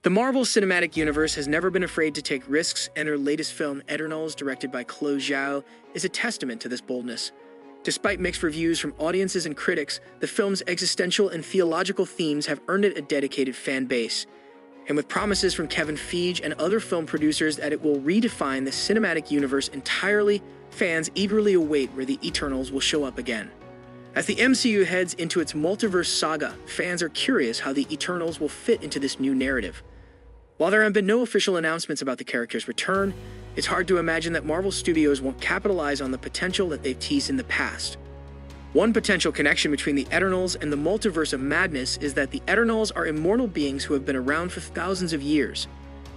The Marvel Cinematic Universe has never been afraid to take risks, and her latest film, Eternals, directed by Chloe Zhao, is a testament to this boldness. Despite mixed reviews from audiences and critics, the film's existential and theological themes have earned it a dedicated fan base. And with promises from Kevin Feige and other film producers that it will redefine the cinematic universe entirely, fans eagerly await where the Eternals will show up again. As the MCU heads into its multiverse saga, fans are curious how the Eternals will fit into this new narrative. While there have been no official announcements about the character's return, it's hard to imagine that Marvel Studios won't capitalize on the potential that they've teased in the past. One potential connection between the Eternals and the Multiverse of Madness is that the Eternals are immortal beings who have been around for thousands of years.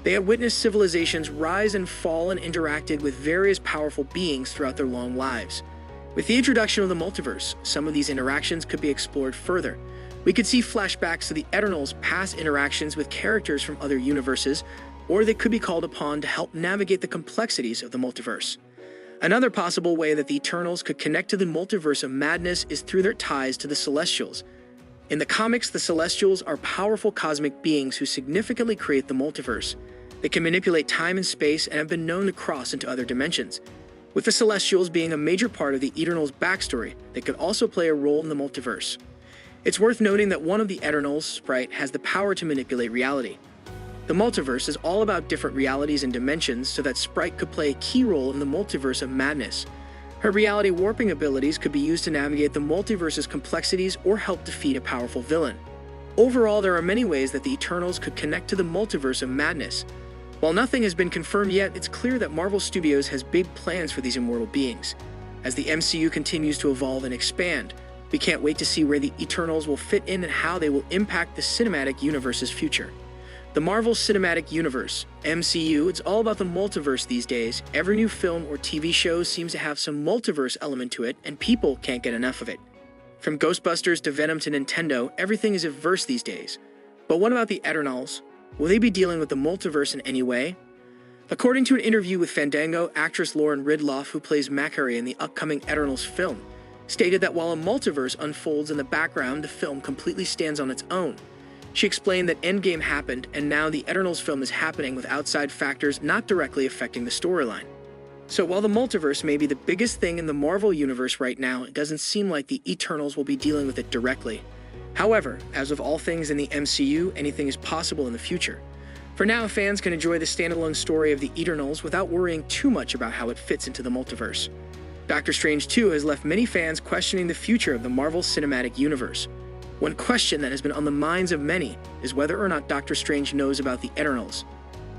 They have witnessed civilizations rise and fall and interacted with various powerful beings throughout their long lives. With the introduction of the Multiverse, some of these interactions could be explored further. We could see flashbacks to the Eternals' past interactions with characters from other universes, or they could be called upon to help navigate the complexities of the multiverse. Another possible way that the Eternals could connect to the Multiverse of Madness is through their ties to the Celestials. In the comics, the Celestials are powerful cosmic beings who significantly create the multiverse. They can manipulate time and space and have been known to cross into other dimensions. With the Celestials being a major part of the Eternals' backstory, they could also play a role in the multiverse. It's worth noting that one of the Eternals, Sprite, has the power to manipulate reality. The multiverse is all about different realities and dimensions, so that Sprite could play a key role in the Multiverse of Madness. Her reality warping abilities could be used to navigate the multiverse's complexities or help defeat a powerful villain. Overall, there are many ways that the Eternals could connect to the Multiverse of Madness. While nothing has been confirmed yet, it's clear that Marvel Studios has big plans for these immortal beings. As the MCU continues to evolve and expand, we can't wait to see where the Eternals will fit in and how they will impact the cinematic universe's future. The Marvel Cinematic Universe, MCU, it's all about the multiverse these days. Every new film or TV show seems to have some multiverse element to it, and people can't get enough of it. From Ghostbusters to Venom to Nintendo, everything is a verse these days. But what about the Eternals? Will they be dealing with the multiverse in any way? According to an interview with Fandango, actress Lauren Ridloff, who plays Macquarie in the upcoming Eternals film, stated that while a multiverse unfolds in the background, the film completely stands on its own. She explained that Endgame happened, and now the Eternals film is happening with outside factors not directly affecting the storyline. So while the multiverse may be the biggest thing in the Marvel universe right now, it doesn't seem like the Eternals will be dealing with it directly. However, as with all things in the MCU, anything is possible in the future. For now, fans can enjoy the standalone story of the Eternals without worrying too much about how it fits into the multiverse. Doctor Strange 2 has left many fans questioning the future of the Marvel Cinematic Universe. One question that has been on the minds of many is whether or not Doctor Strange knows about the Eternals.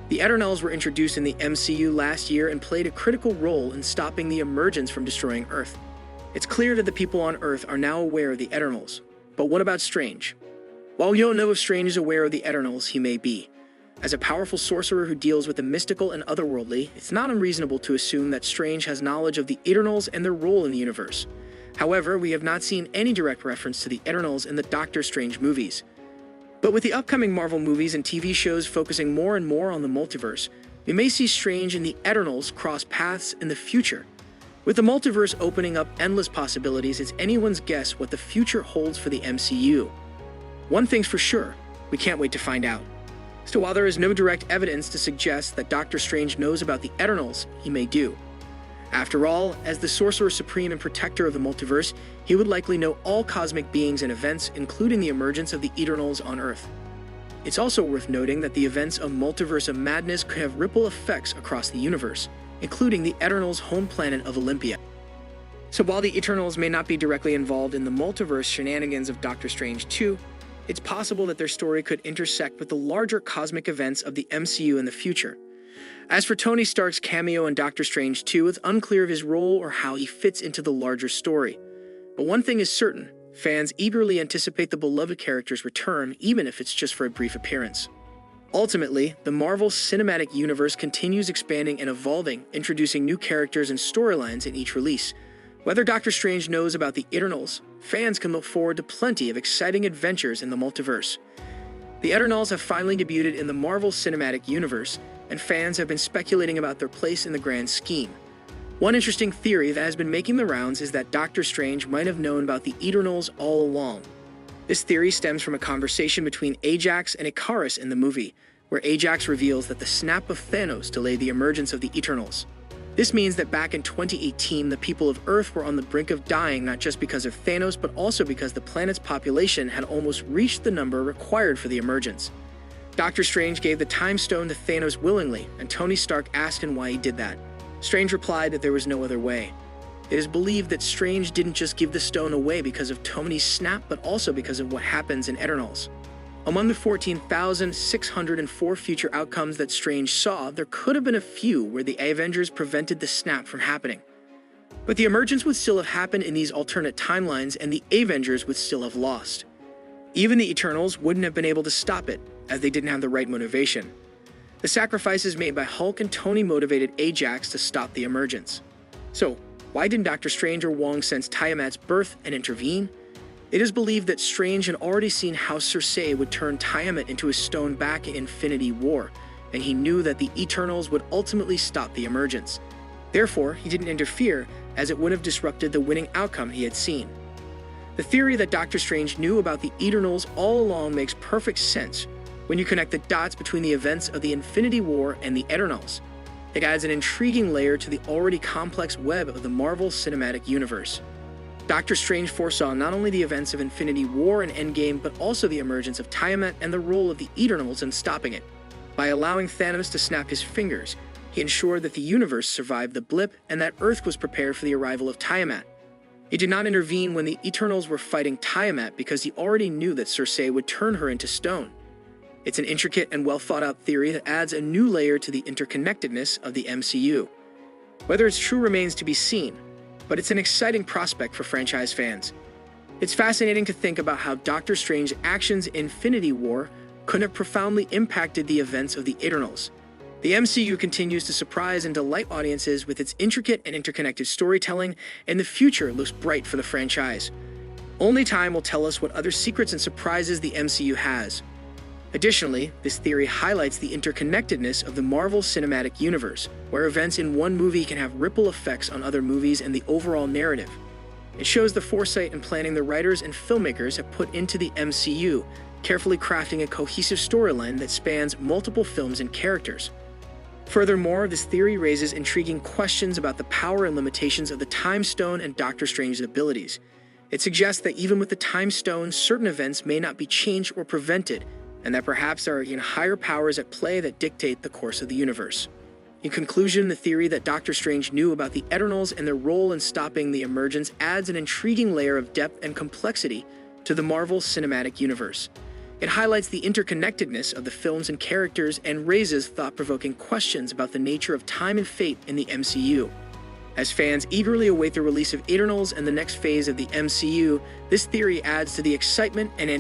The Eternals were introduced in the MCU last year and played a critical role in stopping the emergence from destroying Earth. It's clear that the people on Earth are now aware of the Eternals. But what about Strange? While we don't know if Strange is aware of the Eternals, he may be. As a powerful sorcerer who deals with the mystical and otherworldly, it's not unreasonable to assume that Strange has knowledge of the Eternals and their role in the universe. However, we have not seen any direct reference to the Eternals in the Doctor Strange movies. But with the upcoming Marvel movies and TV shows focusing more and more on the multiverse, we may see Strange and the Eternals cross paths in the future. With the multiverse opening up endless possibilities, it's anyone's guess what the future holds for the MCU. One thing's for sure, we can't wait to find out. So while there is no direct evidence to suggest that Doctor Strange knows about the Eternals, he may do. After all, as the Sorcerer Supreme and Protector of the Multiverse, he would likely know all cosmic beings and events, including the emergence of the Eternals on Earth. It's also worth noting that the events of Multiverse of Madness could have ripple effects across the universe, including the Eternals' home planet of Olympia. So while the Eternals may not be directly involved in the multiverse shenanigans of Doctor Strange 2, it's possible that their story could intersect with the larger cosmic events of the MCU in the future. As for Tony Stark's cameo in Doctor Strange 2, it's unclear of his role or how he fits into the larger story. But one thing is certain, fans eagerly anticipate the beloved character's return, even if it's just for a brief appearance. Ultimately, the Marvel Cinematic Universe continues expanding and evolving, introducing new characters and storylines in each release. Whether Doctor Strange knows about the Eternals, fans can look forward to plenty of exciting adventures in the multiverse. The Eternals have finally debuted in the Marvel Cinematic Universe, and fans have been speculating about their place in the grand scheme. One interesting theory that has been making the rounds is that Doctor Strange might have known about the Eternals all along. This theory stems from a conversation between Ajax and Ikaris in the movie, where Ajax reveals that the snap of Thanos delayed the emergence of the Eternals. This means that back in 2018, the people of Earth were on the brink of dying not just because of Thanos, but also because the planet's population had almost reached the number required for the emergence. Doctor Strange gave the Time Stone to Thanos willingly, and Tony Stark asked him why he did that. Strange replied that there was no other way. It is believed that Strange didn't just give the stone away because of Tony's snap, but also because of what happens in Eternals. Among the 14,604 future outcomes that Strange saw, there could have been a few where the Avengers prevented the snap from happening. But the emergence would still have happened in these alternate timelines, and the Avengers would still have lost. Even the Eternals wouldn't have been able to stop it, as they didn't have the right motivation. The sacrifices made by Hulk and Tony motivated Ajax to stop the emergence. So, why didn't Doctor Strange or Wong sense Tiamat's birth and intervene? It is believed that Strange had already seen how Cersei would turn Tiamat into a stone back in Infinity War, and he knew that the Eternals would ultimately stop the emergence. Therefore, he didn't interfere, as it would have disrupted the winning outcome he had seen. The theory that Doctor Strange knew about the Eternals all along makes perfect sense when you connect the dots between the events of the Infinity War and the Eternals. It adds an intriguing layer to the already complex web of the Marvel Cinematic Universe. Doctor Strange foresaw not only the events of Infinity War and Endgame, but also the emergence of Tiamat and the role of the Eternals in stopping it. By allowing Thanos to snap his fingers, he ensured that the universe survived the blip and that Earth was prepared for the arrival of Tiamat. He did not intervene when the Eternals were fighting Tiamat because he already knew that Cersei would turn her into stone. It's an intricate and well-thought-out theory that adds a new layer to the interconnectedness of the MCU. Whether it's true remains to be seen, but it's an exciting prospect for franchise fans. It's fascinating to think about how Doctor Strange's actions in Infinity War could have profoundly impacted the events of the Eternals. The MCU continues to surprise and delight audiences with its intricate and interconnected storytelling, and the future looks bright for the franchise. Only time will tell us what other secrets and surprises the MCU has. Additionally, this theory highlights the interconnectedness of the Marvel Cinematic Universe, where events in one movie can have ripple effects on other movies and the overall narrative. It shows the foresight and planning the writers and filmmakers have put into the MCU, carefully crafting a cohesive storyline that spans multiple films and characters. Furthermore, this theory raises intriguing questions about the power and limitations of the Time Stone and Doctor Strange's abilities. It suggests that even with the Time Stone, certain events may not be changed or prevented, and that perhaps there are even higher powers at play that dictate the course of the universe. In conclusion, the theory that Doctor Strange knew about the Eternals and their role in stopping the emergence adds an intriguing layer of depth and complexity to the Marvel Cinematic Universe. It highlights the interconnectedness of the films and characters and raises thought-provoking questions about the nature of time and fate in the MCU. As fans eagerly await the release of Eternals and the next phase of the MCU, this theory adds to the excitement and anticipation